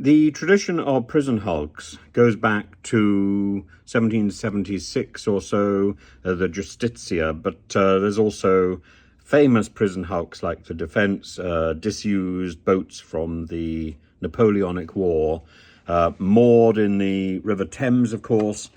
The tradition of prison hulks goes back to 1776 or so, the Justitia, but there's also famous prison hulks like the Defence, disused boats from the Napoleonic War, moored in the River Thames, of course,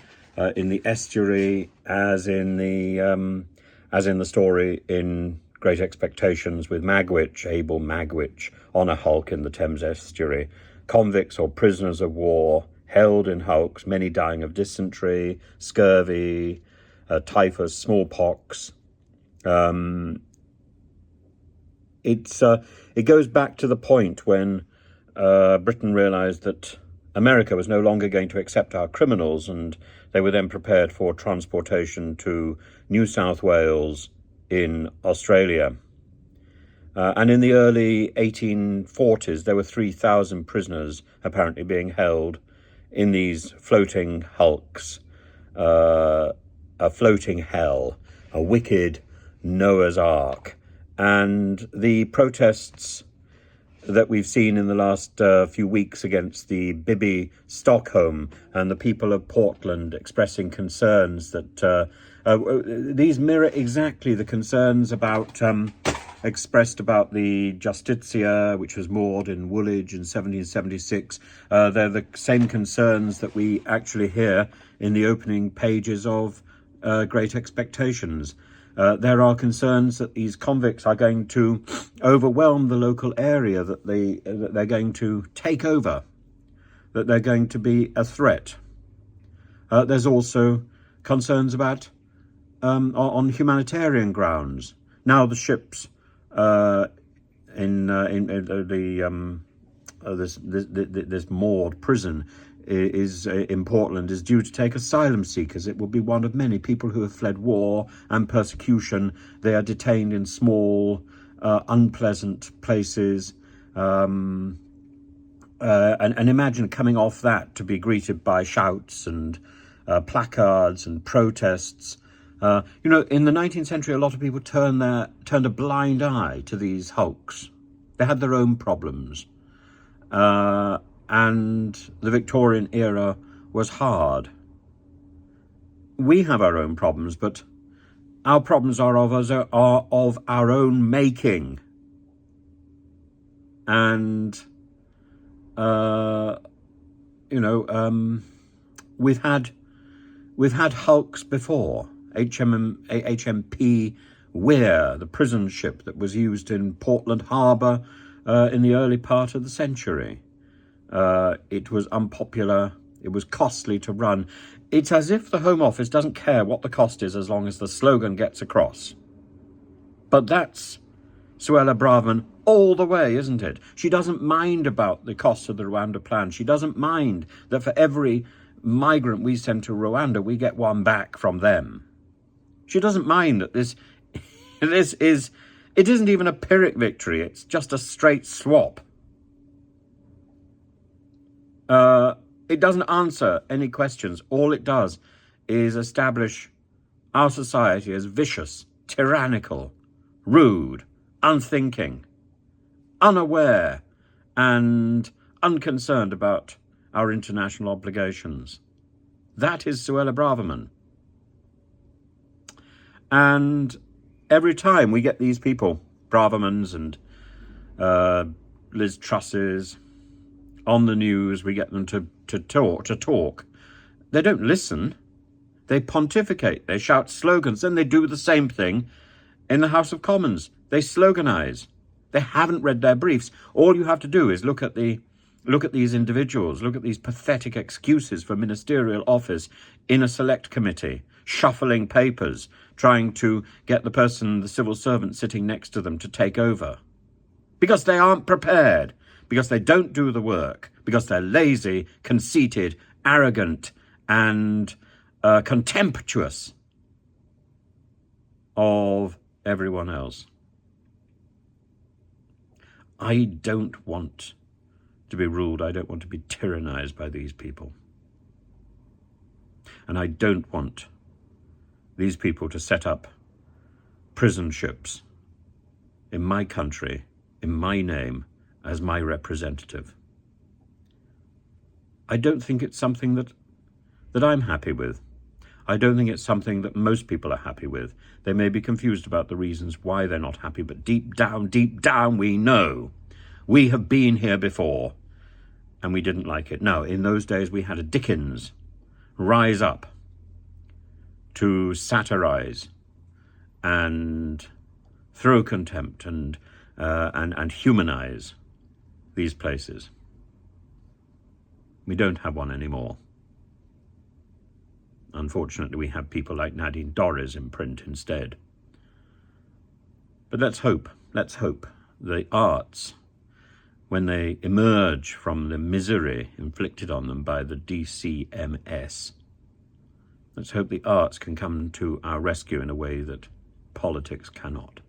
in the estuary, as in the story in Great Expectations with Magwitch, Abel Magwitch, on a hulk in the Thames estuary. Convicts or prisoners of war held in hulks, many dying of dysentery, scurvy, typhus, smallpox. It goes back to the point when Britain realised that America was no longer going to accept our criminals, and they were then prepared for transportation to New South Wales in Australia. And in the early 1840s, there were 3,000 prisoners apparently being held in these floating hulks, a floating hell, a wicked Noah's Ark. And the protests that we've seen in the last few weeks against the Bibi Stockholm and the people of Portland expressing concerns that these mirror exactly the concerns expressed about the Justitia, which was moored in Woolwich in 1776. They're the same concerns that we actually hear in the opening pages of Great Expectations. There are concerns that these convicts are going to overwhelm the local area, that they're going to take over, that they're going to be a threat. There's also concerns about on humanitarian grounds. Now the ships this moored prison is in Portland is due to take asylum seekers. It will be one of many people who have fled war and persecution. They are detained in small, unpleasant places. And imagine coming off that to be greeted by shouts and placards and protests. In the 19th century, a lot of people turned a blind eye to these hulks. They had their own problems. And the Victorian era was hard. We have our own problems, but our problems are of our own making. And, we've had hulks before. HMP Weir, the prison ship that was used in Portland Harbour in the early part of the century. It was unpopular. It was costly to run. It's as if the Home Office doesn't care what the cost is as long as the slogan gets across. But that's Suella Braverman all the way, isn't it? She doesn't mind about the cost of the Rwanda plan. She doesn't mind that for every migrant we send to Rwanda, we get one back from them. She doesn't mind that it isn't even a Pyrrhic victory. It's just a straight swap. It doesn't answer any questions. All it does is establish our society as vicious, tyrannical, rude, unthinking, unaware, and unconcerned about our international obligations. That is Suella Braverman. And every time we get these people, Bravermans and Liz Trusses, on the news, we get them to talk. They don't listen. They pontificate. They shout slogans. Then they do the same thing in the House of Commons. They sloganize. They haven't read their briefs. All you have to do is look at these individuals, look at these pathetic excuses for ministerial office in a select committee, shuffling papers, trying to get the civil servant sitting next to them to take over. Because they aren't prepared, because they don't do the work, because they're lazy, conceited, arrogant, and contemptuous of everyone else. I don't want to be ruled. I don't want to be tyrannized by these people. And I don't want these people to set up prison ships in my country, in my name, as my representative. I don't think it's something that I'm happy with. I don't think it's something that most people are happy with. They may be confused about the reasons why they're not happy, but deep down, we know. We have been here before, and we didn't like it. No, in those days we had a Dickens rise up to satirize and throw contempt and humanize these places. We don't have one anymore. Unfortunately, we have people like Nadine Dorries in print instead. But let's hope the arts, when they emerge from the misery inflicted on them by the DCMS, let's hope the arts can come to our rescue in a way that politics cannot.